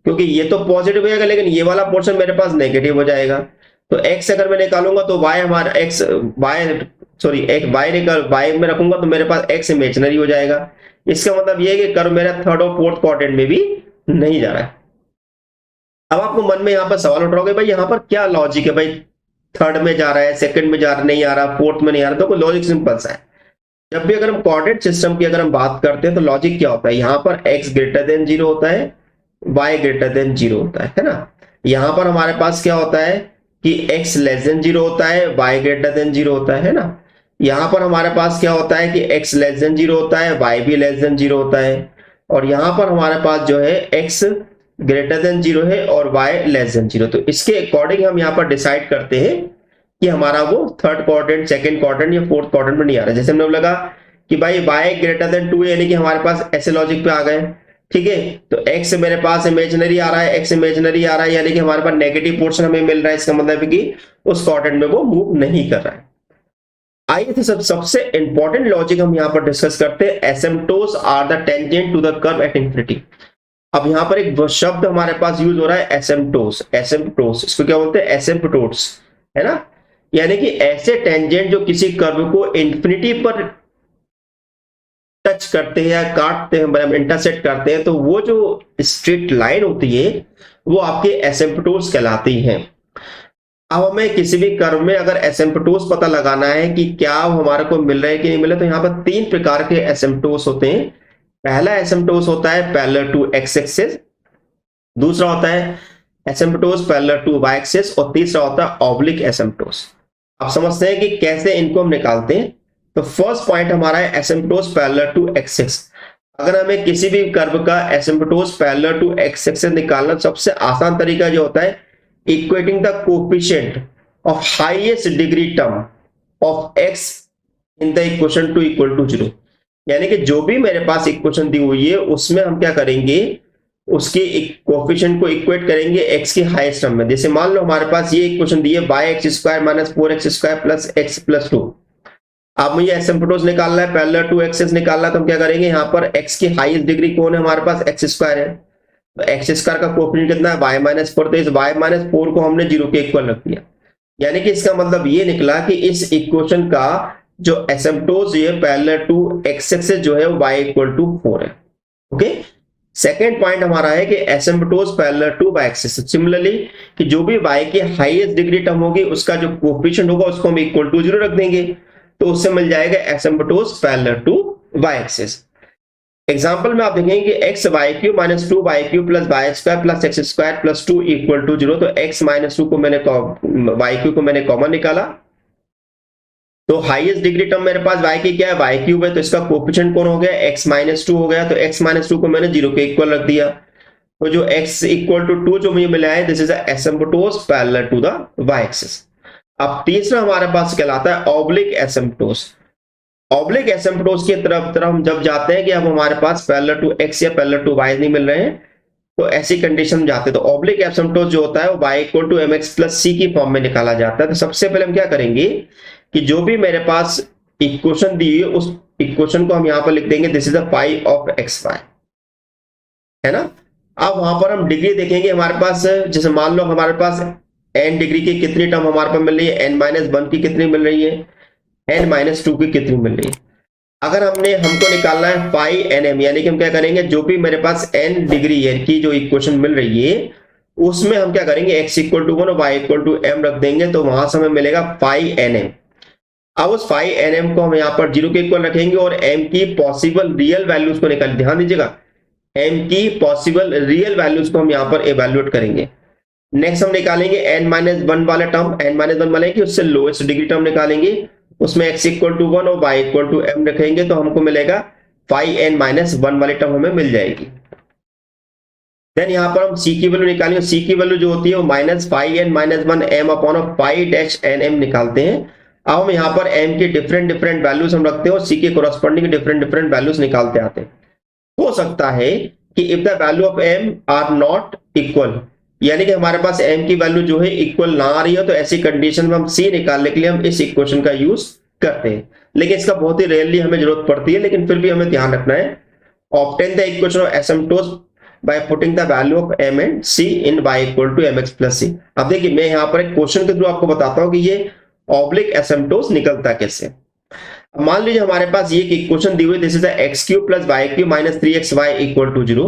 क्योंकि ये तो पॉजिटिव हो जाएगा लेकिन ये वाला पोर्शन मेरे पास नेगेटिव हो जाएगा। तो x अगर मैं निकालूंगा तो y हमारा y में रखूंगा तो मेरे पास x इमेजिनरी हो जाएगा। इसका मतलब ये है कि कर्व मेरा थर्ड और फोर्थ क्वाड्रेंट में भी नहीं जा रहा है। अब आपको मन में यहाँ पर सवाल उठ रहा होगा, भाई यहाँ पर क्या लॉजिक है, भाई थर्ड में जा रहा है, सेकंड में जा रहा नहीं आ रहा, फोर्थ में नहीं आ रहा। तो लॉजिक सिंपल सा है, जब भी अगर हम कोऑर्डिनेट सिस्टम की अगर हम बात करते हैं तो लॉजिक क्या होता है, यहाँ पर x ग्रेटर देन 0 होता है, y ग्रेटर देन 0 होता है ना। यहाँ पर हमारे पास क्या होता है कि x लेस देन 0 होता है, y ग्रेटर देन 0 होता है ना। यहाँ पर हमारे पास क्या होता है कि x लेस देन 0 होता है, y भी लेस देन 0 होता है। और यहाँ पर हमारे पास जो है x ग्रेटर देन 0 है और y लेस देन 0। तो इसके अकॉर्डिंग हम यहाँ पर डिसाइड करते हैं कि हमारा वो थर्ड क्वाड्रेंट, सेकंड क्वाड्रेंट या फोर्थ क्वाड्रेंट में नहीं आ रहा है। जैसे हमने लगा कि भाई y ग्रेटर देन 2 यानी कि हमारे पास ऐसे लॉजिक पे आ गए, ठीक है। तो x मेरे पास इमेजिनरी आ रहा है, x इमेजिनरी आ रहा है यानी कि हमारे पास नेगेटिव पोर्शन हमें मिल रहा है। इसका मतलब है कि उस क्वाड्रेंट में वो मूव नहीं कर रहा है। आइए तो सबसे इंपॉर्टेंट लॉजिक हम यहाँ पर डिस्कस करते हैं, asymptotes are the tangent to the curve at infinity. अब यहाँ पर एक शब्द हमारे पास यूज हो रहा है एसिम्पटोट्स। एसिम्पटोट्स इसको क्या बोलते हैं, एसिम्पटोट्स, है ना। यानी कि ऐसे टेंजेंट जो किसी कर्व को इंफिनिटी पर टच करते हैं या काटते हैं, मतलब इंटरसेक्ट करते हैं, तो वो जो स्ट्रेट लाइन होती है वो आपके एसिम्पटोट्स कहलाती हैं। अब हमें किसी भी कर्व में अगर एसिम्पटोट्स पता लगाना है कि क्या हमारे को मिल रहा है कि नहीं मिल रहा, तो यहाँ पर 3 प्रकार के एसिम्पटोट्स होते हैं। पहला एसिम्पटोट्स होता है पैरेलल टू एक्स एक्सिस, दूसरा होता है asymptotes parallel to Y axis, और तीसरा होता है ऑब्लिक एसिम्पटोट्स। आप समझते हैं कि कैसे इनको हम निकालते हैं। तो फर्स्ट पॉइंट हमारा है asymptotes parallel to x axis. अगर हमें किसी भी कर्व का asymptotes parallel to x axis निकालना, सबसे आसान तरीका जो होता है equating the coefficient of highest degree term of x in the equation to equal to 0। यानी कि जो भी मेरे पास इक्वेशन दी हुई है उसमें हम क्या करेंगे, उसके कोफिशिएंट को इक्वेट करेंगे एक्स के हाईएस्ट टर्म में। जैसे मान लो हमारे पास ये इक्वेशन दी है by x square minus 4x square plus x plus 2। अब मुझे एसिम्पटोस निकालना है, पैरेलल टू एक्सेस निकालना है, तो हम क्या करेंगे, यहाँ पर x की हाईएस्ट डिग्री कौन है हमारे पास, एक्स स्क्वायर है। तो एक्स स्क्वायर का कोफिशिएंट कितना है, y माइनस 4, तो इस y माइनस 4 को हमने 0 के इक्वल रख दिया। यानी कि इसका मतलब ये निकला कि इस इक्वेशन का जो एसिम्पटोस है पैरेलल टू एक्स एक्सेस जो है वो y इक्वल टू 4 है। ओके, सेकेंड पॉइंट हमारा है कि asymptotes parallel to y axis. Similarly कि जो भी y की हाईएस्ट डिग्री टर्म होगी उसका जो कोफिशिएंट होगा उसको हम इक्वल टू 0 रख देंगे, तो उससे मिल जाएगा asymptotes parallel to y axis. Example में आप देखेंगे कि x y cube minus 2y³ plus y square plus x square plus 2 equal to 0। तो x माइनस 2 को मैंने y³ को मैंने कॉमन निकाला, तो हाईएस्ट डिग्री टर्म मेरे पास y की क्या है, y³ है, तो इसका कोफिशिएंट कौन हो गया, x माइनस 2 हो गया। तो x माइनस 2 को मैंने 0 के इक्वल रख दिया, तो जो x इक्वल टू 2 जो मुझे मिला है, this is asymptotes parallel to the y axis. अब तीसरा हमारे पास कहलाता है ऑब्लिक एसिम्पटोस। ऑब्लिक एसिम्पटोस की तरफ हम जब जाते हैं कि अब हमारे पास पैरेलल टू x या पैरेलल टू y नहीं मिल रहे हैं, तो ऐसी कंडीशन में जाते हैं, तो ऑब्लिक एसिम्पटोस जो होता है वो y equal to mx plus c की फॉर्म में निकाला जाता है। तो सबसे पहले हम क्या करेंगे कि जो भी मेरे पास इक्वेशन दी हुई है उस इक्वेशन को हम यहां पर लिख देंगे, this is the pi of x y, है ना। अब वहां पर हम डिग्री देखेंगे हमारे पास, जैसे मान लो हमारे पास n डिग्री की कितनी टर्म हमारे पास मिल रही है, n माइनस 1 की कितनी मिल रही है, n माइनस 2 की कितनी मिल रही है। अगर हमको निकालना है पाई nm, यानी कि हम क्या करेंगे, जो भी मेरे पास n डिग्री है की जो इक्वेशन मिल रही है उसमें हम क्या करेंगे, x इक्वल टू 1 और y इक्वल टू m रख देंगे, तो वहां से हमें मिलेगा पाई nm। अब उस पाई nm को हम यहाँ पर 0 के इक्वल रखेंगे और m की पॉसिबल रियल वैल्यूज को निकाल, ध्यान दीजिएगा, m की पॉसिबल रियल वैल्यूज को हम यहाँ पर एवेल्युएट करेंगे। नेक्स्ट हम निकालेंगे n माइनस 1 वाला टर्म, n माइनस 1 वाले की उससे लोएस्ट डिग्री टर्म निकालेंगे, उसमें x इक्वल टू 1 और y इक्वल टू m रखेंगे, तो हमको मिलेगा पाई n माइनस 1 वाली टर्म हमें मिल जाएगी। देन यहाँ पर हम c की वैल्यू निकालेंगे, c की वैल्यू जो होती है वो minus pi n minus 1 m upon pi dash n m निकालते हैं। अब हम यहाँ पर m की डिफरेंट डिफरेंट वैल्यूज हम रखते हैं और c के कोरस्पॉन्डिंग डिफरेंट डिफरेंट वैल्यूज निकालते आते हैं। हो सकता है कि if the value of m are not equal, यानी कि हमारे पास m की वैल्यू जो है इक्वल ना आ रही है, तो ऐसी कंडीशन में हम c निकालने के लिए हम इस इक्वेशन का यूज करते हैं, लेकिन इसका बहुत ही रेयरली हमें जरूरत पड़ती है, लेकिन फिर भी हमें ध्यान रखना है। Obtain the equation of asymptotes by putting the value of m and c in y equal to mx plus c। अब देखिए मैं यहाँ पर एक क्वेश्चन के थ्रू आपको बताता हूँ कि ये ऑब्लिक एसिम्पटोस निकलता कैसे। मान लीजिए हमारे पास ये इक्वेशन दी हुई, this is x³ plus y³ minus 3xy equal to 0।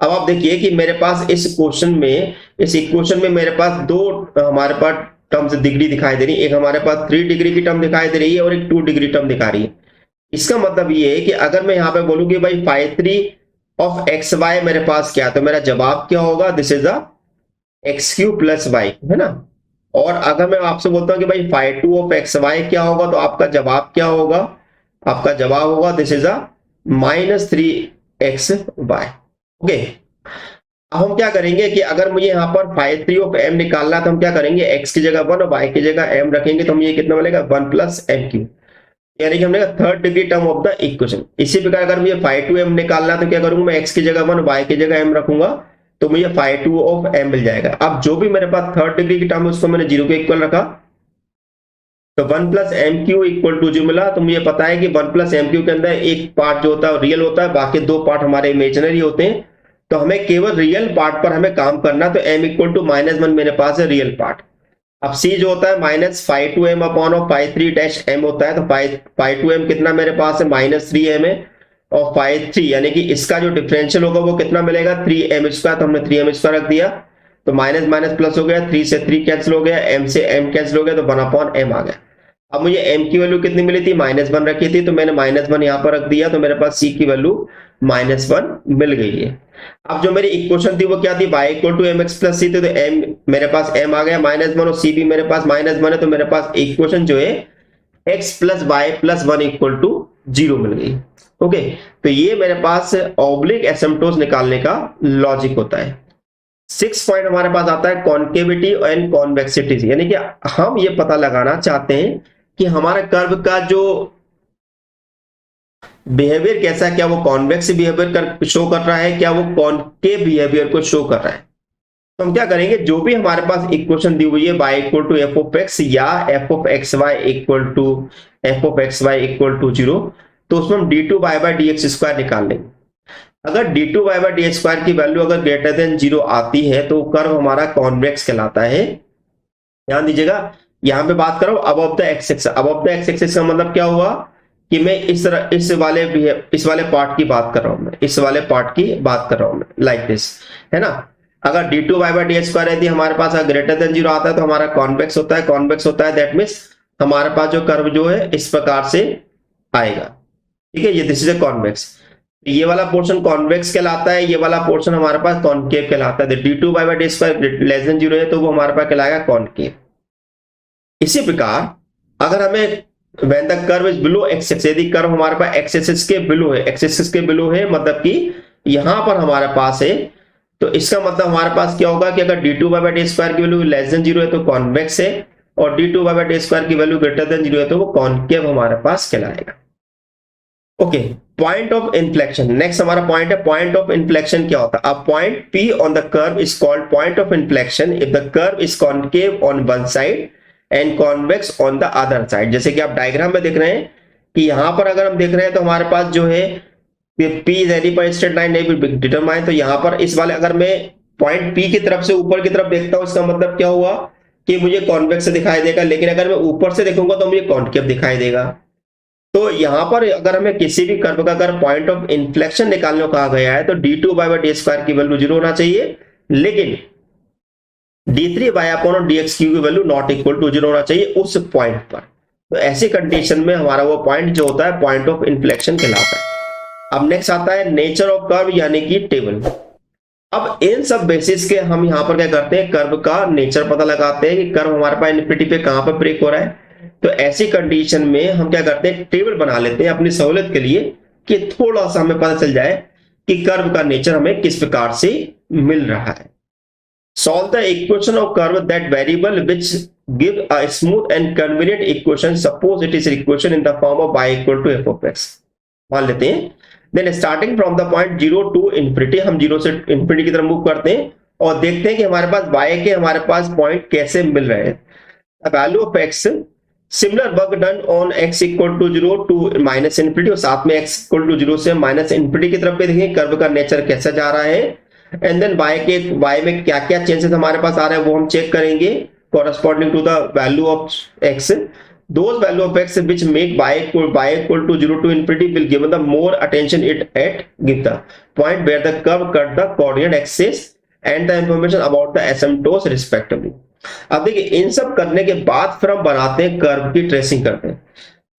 अब आप देखिए कि मेरे पास इस इक्वेशन में मेरे पास दो हमारे पास टर्म्स डिग्री दिखाई दे रही है, एक हमारे पास 3 डिग्री की टर्म दिखाई दे रही है और एक 2 डिग्री टर्म दिखा रही है। इसका मतलब ये है कि अगर मैं यहाँ पे बोलूँ कि भाई phi3 ऑफ xy मेरे पास क्या है, तो मेरा जवाब क्या होगा, this is the x³ plus y, है ना। और अगर मैं आपसे बोलता हूं कि भाई phi2 ऑफ xy क्या होगा, तो आपका जवाब क्या होगा, आपका जवाब होगा this is a minus 3xy। Okay, अब हम क्या करेंगे कि अगर मुझे यहाँ पर phi3 ऑफ m निकालना है, तो हम क्या करेंगे, x की जगह 1 और y की जगह m रखेंगे, तो हम ये कितना मिलेगा 1 प्लस m³, यानी कि हमने third degree term of the equation. इसी प्रकार अगर मुझे phi2m निकालना है, तो क्या करूंगा, मैं x की जगह 1 y की जगह m रखूंगा, तो मुझे phi2 ऑफ m मिल जाएगा। अब जो भी मेरे पास थर्ड डिग्री की टर्म है उसको मैंने 0 के इक्वल रखा, तो 1 प्लस m³ इक्वल टू 0 मिला। तो मुझे पता है कि 1 प्लस m³ के अंदर एक पार्ट जो होता है रियल होता है, बाकी दो पार्ट हमारे इमेजिनरी होते हैं, तो हमें केवल रियल पार्ट पर हमें काम करना। तो m इक्वल टू -1 मेरे पास है रियल पार्ट। अब c जो होता है minus phi2m upon phi3 dash m होता है, तो phi2m कितना मेरे पास है -3m है, और phi3 यानी कि इसका जो डिफरेंशियल होगा वो कितना मिलेगा 3m², तो हमने 3m² रख दिया, तो माइनस माइनस प्लस हो गया, 3 से 3 कैंसिल हो गया, m से m कैंसिल हो गया, तो 1/m आ गया। अब मुझे m की वैल्यू कितनी मिली थी, -1 रखी थी, तो मैंने -1 यहाँ पर रख दिया, तो मेरे पास c की वैल्यू -1 मिल गई है। अब जो मेरी इक्वेशन थी वो क्या थी, y equal to mx plus c थी, तो m मेरे पास m आ गया -1 और c भी मेरे पास -1 है, तो मेरे पास इक्वेशन जो है x plus y plus 1 equal to 0 मिल गई। ओके, तो ये मेरे पास ऑब्लिक एसिम्पटोस निकालने का लॉजिक होता है। 6 पॉइंट हमारे पास आता है कॉन्केविटी एंड कॉन्वेक्सिटी, यानी कि हम ये पता लगाना चाहते हैं कि हमारे कर्व का जो बिहेवियर कैसा है, क्या वो कॉन्वेक्स बिहेवियर शो कर रहा है, क्या वो कॉनकेव बिहेवियर को शो कर रहा है। तो हम क्या करेंगे, जो भी हमारे पास इक्वेशन दी हुई है y equal to f of x या f of x y equal to f of x y equal to 0, तो उसमें हम d two y by d x square निकाल लेंगे। अगर d two y by d x square की value अगर greater than 0 आती है तो कर्व हमारा कॉन्वेक्स कहलाता है। ध्यान दीजिएगा, यहां पे बात कर रहा हूं above the x axis. Above the x axis का मतलब क्या हुआ कि मैं इस वाले पार्ट की बात कर रहा हूं, मैं इस वाले पार्ट की बात कर रहा हूं, लाइक दिस, है ना। अगर d two y by d x square यदि हमारे पास अगर ग्रेटर देन 0 आता है तो हमारा कॉन्वेक्स होता है। कॉन्वेक्स होता है दैट मीन्स हमारे पास जो कर्व जो है इस प्रकार से आएगा, ठीक है। ये दिस इज ए कॉन्वेक्स, ये वाला पोर्शन कॉन्वेक्स कहलाता है, ये वाला पोर्शन हमारे पास कॉनकेव कहलाता है। D two y by d square less than 0 है तो वो हमारे पास कहलाएगा कॉनकेव। इसी प्रकार अगर हमें when the curve is below x axis, यदि कर्व हमारे पास x axis के बिलो है, x axis के बिलो है मतलब कि यहां पर हमारे पास है, तो इसका मतलब हमारे पास क्या होगा कि अगर d two by d square की वैल्यू लेस देन 0 है तो कॉन्वेक्स है, और D two by d square की वैल्यू ग्रेटर देन 0 है तो वो कॉनकेव हमारे पास कहलाएगा। Okay, point of inflection, next हमारा पॉइंट है पॉइंट ऑफ इन्फ्लेक्शन। क्या होता है, a point P on the curve is called point of inflection if the curve is concave on one side and convex on the other side. जैसे कि आप diagram में देख रहे हैं कि यहां पर अगर हम देख रहे हैं तो हमारे पास जो है P इज एनी पर स्ट्रेट लाइन नहीं डिटरमाइन, तो यहां पर इस वाले अगर मैं पॉइंट P की तरफ से ऊपर की तरफ देखता हूं इसका मतलब क्या हुआ कि मुझे कॉन्वेक्स दिखाई देगा, लेकिन अगर मैं ऊपर से देखूंगा तो मुझे कॉनकेव दिखाई देगा। तो यहां पर अगर हमें किसी भी कर्व का अगर पॉइंट ऑफ इन्फ्लेक्शन निकालने को कहा गया है तो D two by d square की वैल्यू 0 होना चाहिए, लेकिन d3 बाई अपॉन dx की वैल्यू नॉट इक्वल टू 0 होना चाहिए उस पॉइंट पर। तो ऐसी कंडीशन में हमारा वो पॉइंट जो होता है पॉइंट ऑफ इन्फ्लेक्शन कहलाता है। अब नेक्स्ट आता है नेचर ऑफ कर्व यानी कि टेबल। अब इन सब बेसिस के हम यहां पर क्या करते हैं, कर्व का नेचर पता लगाते हैं कि कर्व हमारे पास इन्फिनिटी पे कहां पर ब्रेक हो रहा है। तो ऐसी कंडीशन में हम क्या करते हैं, टेबल बना लेते हैं अपनी सहूलियत के लिए कि थोड़ा सा हमें पता चल जाए कि कर्व का नेचर हमें किस प्रकार से मिल रहा है। Solve the equation of curve that variable which give a smooth and convenient equation. Suppose it is equation in the form of y equal to f of x. मान लेते हैं, then starting from the point 0 to infinity, हम 0 से infinity की तरफ move करते हैं और देखते हैं कि हमारे पास y के हमारे पास पॉइंट कैसे मिल रहे हैं। The value of x, similar work done on x equal to 0 to minus infinity, और साथ में x equal to 0 से माइनस infinity की तरफ भी देखें कर्व का नेचर कैसा जा रहा है, एंड देन y में क्या क्या चेंजेस हमारे पास आ रहे हैं वो हम चेक करेंगे corresponding to the value of x. Those value of x which make y equal to 0 to infinity will give the more attention it give the point where the curve cut the coordinate axis and the information about the asymptotes respectively. अब देखिए इन सब करने के बाद फिर हम बनाते हैं कर्व की ट्रेसिंग करते हैं।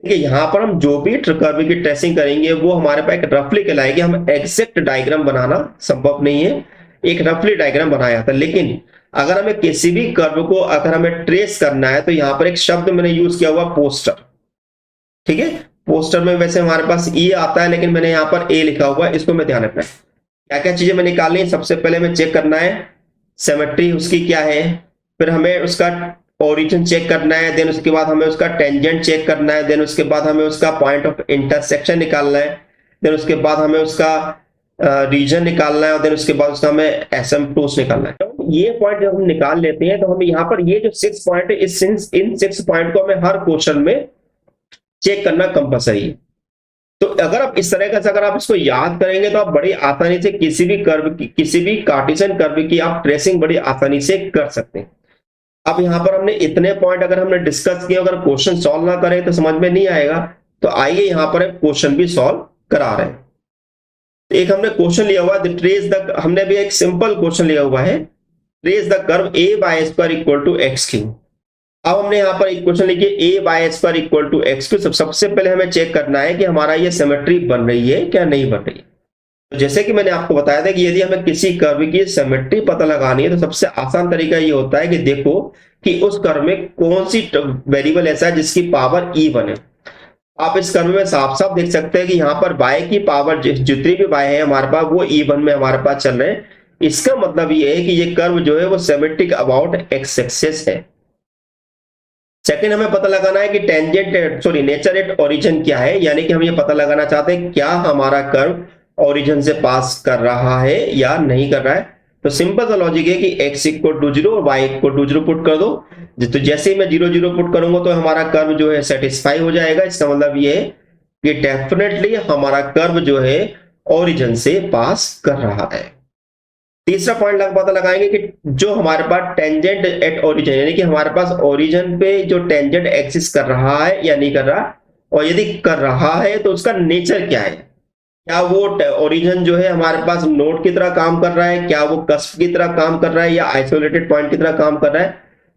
देखिए यहां पर हम जो भी कर्व की ट्रेसिंग करेंगे वो हमारे पास एक रफली कहलाएगी, हम एग्जैक्ट डायग्राम बनाना संभव नहीं है, एक रफली डायग्राम बनाया था। लेकिन अगर हमें किसी भी कर्व को अगर हमें ट्रेस करना है तो यहां पर एक शब्द मैंने यूज किया हुआ पोस्टर, ठीक है। पोस्टर में वैसे हमारे पास ई आता है लेकिन मैंने यहां पर ए लिखा हुआ है, इसको मैं ध्यान रखना है। क्या क्या चीजें मैं निकालनी है, सबसे पहले हमें चेक करना है सिमेट्री उसकी क्या है, फिर हमें उसका ओरिजिन चेक करना है, देन उसके बाद हमें उसका टेंजेंट चेक करना है, देन उसके बाद हमें उसका पॉइंट ऑफ इंटरसेक्शन निकालना है, देन उसके बाद हमें उसका रीजन निकालना है, और देन उसके बाद उसका हमें एसिम्पटोट्स निकालना है। तो ये पॉइंट जब हम निकाल लेते हैं तो हम यहाँ पर ये जो 6 पॉइंट है इन 6 पॉइंट को हमें हर क्वेश्चन में चेक करना कंपलसरी है। तो अगर आप इस तरह का अगर आप इसको याद करेंगे तो आप बड़ी आसानी से किसी भी कर्व की, किसी भी कार्टेशियन कर्व की आप ट्रेसिंग बड़ी आसानी से कर सकते हैं। अब यहां पर हमने इतने पॉइंट अगर हमने डिस्कस किए, अगर क्वेश्चन सॉल्व ना करें तो समझ में नहीं आएगा। तो आइए यहां पर क्वेश्चन भी सॉल्व करा रहे हैं। एक हमने क्वेश्चन लिया हुआ है, ट्रेस द, हमने भी एक सिंपल क्वेश्चन लिया हुआ है, trace the curve a y square equal to x cube. अब हमने यहां पर एक क्वेश्चन लिखिए a y square equal to x cube. सबसे पहले हमें चेक करना है कि हमारा ये सिमेट्री बन रही है क्या नहीं बन रही है। तो जैसे कि मैंने आपको बताया था कि यदि हमें किसी कर्व की सिमेट्री पता लगानी है तो सबसे आसान तरीका ये होता है कि देखो कि उस कर्व में कौन सी वेरिएबल ऐसा है जिसकी पावर इवन है। आप इस कर्व में साफ साफ देख सकते हैं कि यहाँ पर y की पावर जितनी भी y है हमारे पास वो इवन में हमारे पास चल रहे हैं। इसका मतलब ये है कि ये कर्व जो है वो सिमेट्रिक अबाउट एक्स एक्सिस है। सेकंड हमें पता लगाना है कि tangent sorry nature at origin क्या है, यानी कि हम ये पता लगाना चाहते हैं क्या हमारा कर्व ओरिजिन से पास कर रहा है या नहीं कर रहा है। तो सिंपल सा लॉजिक है कि x इक्वल टू 0 और y इक्वल टू 0 पुट कर दो। तो जैसे ही मैं 0 0 पुट करूंगा तो हमारा कर्व जो है सेटिस्फाई हो जाएगा। इसका मतलब ये है कि डेफिनेटली हमारा कर्व जो है ओरिजिन से पास कर रहा है। तीसरा पॉइंट पता लगाएंगे कि जो हमारे पास टेंजेंट एट ओरिजिन, यानी कि हमारे पास ओरिजिन पे जो टेंजेंट एक्सिस्ट कर रहा है या नहीं कर रहा, और यदि कर रहा है तो उसका नेचर क्या है। क्या वो ओरिजिन जो है हमारे पास नोड की तरह काम कर रहा है, क्या वो कस्प की तरह काम कर रहा है, या आइसोलेटेड पॉइंट की तरह काम कर रहा है।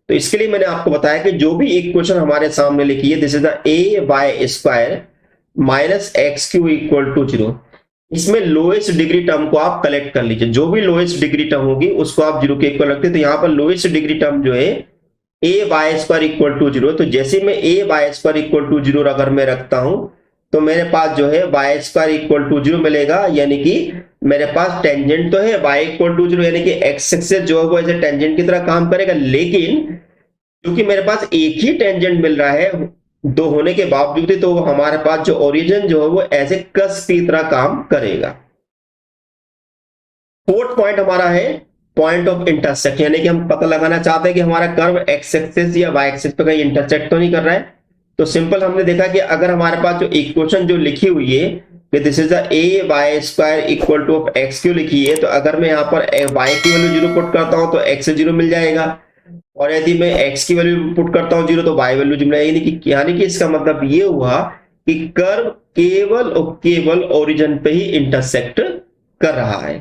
तो इसके लिए मैंने आपको बताया कि जो भी इक्वेशन हमारे सामने लिखी है, this is the a y square minus x cube equal to 0, इसमें लोएस्ट डिग्री टर्म को आप कलेक्ट कर लीजिए। जो भी लोएस्ट डिग्री टर्म होगी उसको आप 0 के इक्वल रखते हैं। तो यहाँ पर लोएस्ट डिग्री टर्म जो है ए वाई स्क्वायर इक्वल टू 0, तो जैसे मैं ए वाई स्क्वायर इक्वल टू 0 अगर मैं रखता हूं तो मेरे पास जो है वाई स्क्वायर इक्वल टू 0 मिलेगा, यानी कि मेरे पास टेंजेंट तो है वाई इक्वल टू 0, यानी कि एक्स एक्सिस जो है वो ऐसे टेंजेंट की तरह काम करेगा, लेकिन क्योंकि मेरे पास एक ही टेंजेंट मिल रहा है दो होने के बावजूद, तो हमारे पास जो ओरिजिन जो है वो ऐसे कस की तरह काम करेगा। फोर्थ पॉइंट हमारा है पॉइंट ऑफ इंटरसेक्ट, यानी कि हम पता लगाना चाहते हैं कि हमारा कर्व एक्स एक्सिस या वाई एक्सिस पे कहीं इंटरसेक्ट तो नहीं कर रहा है। तो सिंपल हमने देखा कि अगर हमारे पास जो इक्वेशन जो लिखी हुई है कि this is the a y square equal to of x cube लिखी है, तो अगर मैं यहाँ पर वाई की वैल्यू 0 पुट करता हूं तो एक्स 0 मिल जाएगा, और यदि मैं x की वैल्यू पुट करता हूं 0 तो y वैल्यू जुमला, यानी कि इसका मतलब ये हुआ कि कर्व केवल और केवल ओरिजिन पे ही इंटरसेक्ट कर रहा है।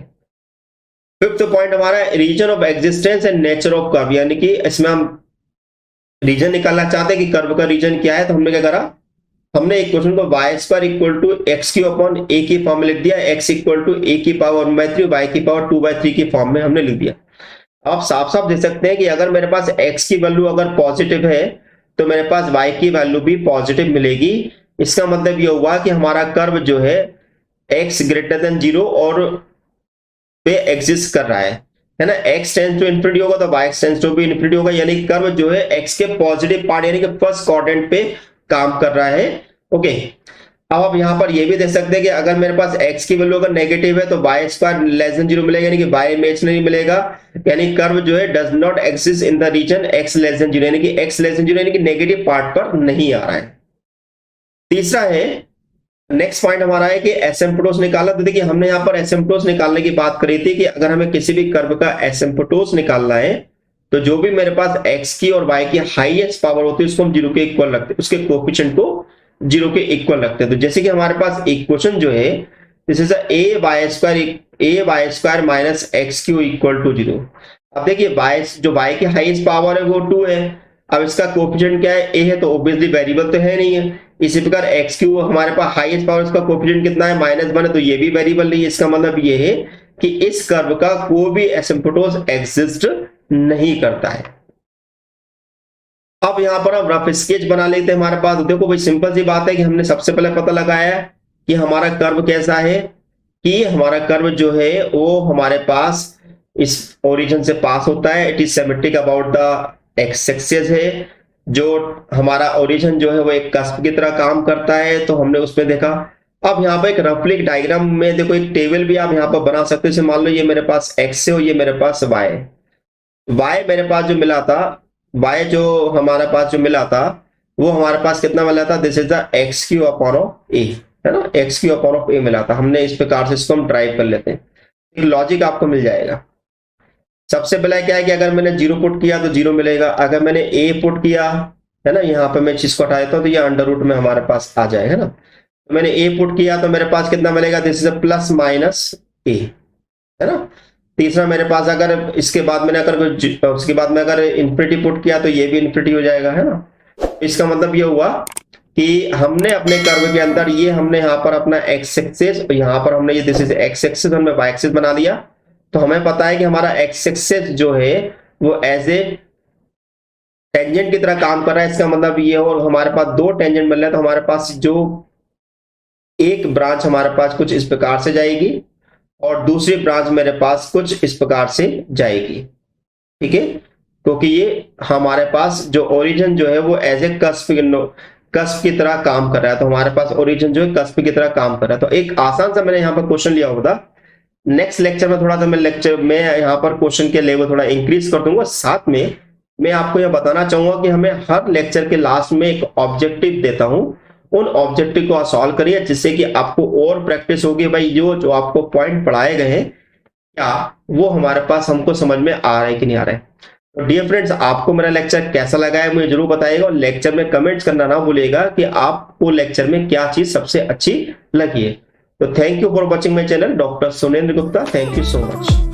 फिफ्थ पॉइंट हमारा region of existence and nature of curve, यानी कि इसमें हम रीजन निकालना चाहते हैं कि कर्व का रीजन क्या है। तो हमने क्या करा, हमने इक्वेशन को y square equal to x cube upon a की फॉर्म में लिख दिया, x इक्वल टू ए की पावर 1/3 वाई की पावर 2/3 की फॉर्म में हमने लिख दिया। आप साफ साफ देख सकते हैं कि अगर मेरे पास x की वैल्यू अगर पॉजिटिव है तो मेरे पास y की वैल्यू भी पॉजिटिव मिलेगी। इसका मतलब ये हुआ कि हमारा कर्व जो है x ग्रेटर देन 0 और पे एग्जिस्ट कर रहा है ना। x टेंड्स टू इंफिनिटी होगा तो y टेंड्स टू भी इंफिनिटी होगा, यानी कर्व जो है x के पॉजिटिव पार्ट यानी कि फर्स्ट क्वाड्रेंट पे काम कर रहा है। ओके, अब आप यहां पर ये भी देख सकते हैं कि अगर मेरे पास x की वैल्यू अगर नेगेटिव है तो y स्क्वायर लेस देन 0 मिलेगा, यानी कि y इमेजिनरी मिलेगा, यानी कर्व जो है does not exist in the region x less than 0, यानी कि x लेस देन 0 यानी कि नेगेटिव पार्ट पर नहीं आ रहा है। तीसरा है नेक्स्ट पॉइंट हमारा है कि एसिम्पटोस निकाला। तो देखिए हमने यहाँ पर एसिम्पटोस निकालने की बात करी थी कि अगर हमें किसी भी कर्व का एसिम्पटोस निकालना है तो जो भी मेरे पास x की और y की हाईएस्ट पावर होती है उसको हम 0 के इक्वल रखते हैं, उसके कोएफिशिएंट को 0 के इक्वल रखते हैं। तो जैसे कि हमारे पास इक्वेशन जो है this is a y square minus x cube equal to 0। अब देखिए जो y की हाईएस्ट पावर है वो 2 है, अब इसका कोएफिशिएंट क्या है, a है, तो ऑब्वियसली वेरिएबल तो है नहीं है। इसी प्रकार एक्स क्यू हमारे पास हाईएस्ट पावर, इसका कोएफिशिएंट कितना है -1 है, तो ये भी वेरिएबल नहीं है। इसका मतलब ये है कि इस कर्व का कोई भी एसिम्पटोस एग्जिस्ट नहीं करता है। अब यहां पर हम रफ स्केच बना लेते हैं हमारे पास। देखो भाई सिंपल सी बात है कि हमने सबसे पहले पता लगाया कि हमारा कर्व कैसा है, कि हमारा कर्व जो है वो हमारे पास इस ओरिजिन से पास होता है, it is symmetric about the x axis है। जो हमारा ओरिजिन जो है वो एक कस्प की तरह काम करता है, तो हमने उसमें देखा। अब यहाँ पर एक रफली डायग्राम में देखो एक टेबल भी आप यहाँ पर बना सकते हो। मान लो ये मेरे पास एक्स है और ये मेरे पास वाई है। वाई मेरे पास जो मिला था, y जो हमारे पास जो मिला था वो हमारे पास कितना मिला था, this is the x cube upon of a, है ना, x cube upon of a मिला था। हमने इस प्रकार से इसको हम ड्राइव कर लेते हैं, एक लॉजिक आपको मिल जाएगा। सबसे पहले क्या है कि अगर मैंने 0 पुट किया तो 0 मिलेगा, अगर मैंने a पुट किया, है ना, यहाँ पे मैं चीज को हटा देता हूँ तो ये अंडर रूट में हमारे पास आ जाएगा ना। तो मैंने a पुट किया तो मेरे पास कितना मिलेगा, this is plus minus a, है ना। तीसरा मेरे पास अगर इसके बाद मैंने उसके बाद में अगर इंफिनिटी पुट किया तो ये भी इंफिनिटी हो जाएगा, है ना। इसका मतलब ये हुआ कि हमने अपने कर्व के अंदर ये हमने यहाँ पर अपना एक्स एक्सिस, यहाँ पर हमने ये दिस इज एक्स एक्सिस, हमने वाई एक्सिस बना दिया। तो हमें पता है कि हमारा एक्स एक्सिस जो है वो एज ए टेंजेंट की तरह काम कर रहा है। इसका मतलब ये, और हमारे पास 2 टेंजेंट मिल रहे हैं, तो हमारे पास जो एक ब्रांच हमारे पास कुछ इस प्रकार से जाएगी और दूसरी ब्रांच मेरे पास कुछ इस प्रकार से जाएगी, ठीक है। क्योंकि ये हमारे पास जो ओरिजिन जो है वो एज ए कस्प की तरह काम कर रहा है। तो हमारे पास ओरिजिन जो है कस्प की तरह काम कर रहा है। तो एक आसान सा मैंने यहाँ पर क्वेश्चन लिया होगा। नेक्स्ट लेक्चर में थोड़ा सा मैं यहाँ पर क्वेश्चन के लेवल थोड़ा इंक्रीज कर दूंगा। साथ में मैं आपको यह बताना चाहूंगा कि हमें हर लेक्चर के लास्ट में एक ऑब्जेक्टिव देता हूं, उन ऑब्जेक्टिव को सॉल्व करिए, जिससे कि आपको और प्रैक्टिस होगी भाई जो जो आपको पॉइंट पढ़ाए गए हैं क्या वो हमारे पास हमको समझ में आ रहा है कि नहीं आ रहा है। तो डियर फ्रेंड्स, आपको मेरा लेक्चर कैसा लगा है मुझे जरूर बताइएगा, और लेक्चर में कमेंट्स करना ना भूलिएगा कि आपको लेक्चर में क्या चीज सबसे अच्छी लगी है। तो thank you for watching my channel, doctor Sunendra Gupta. Thank you so much.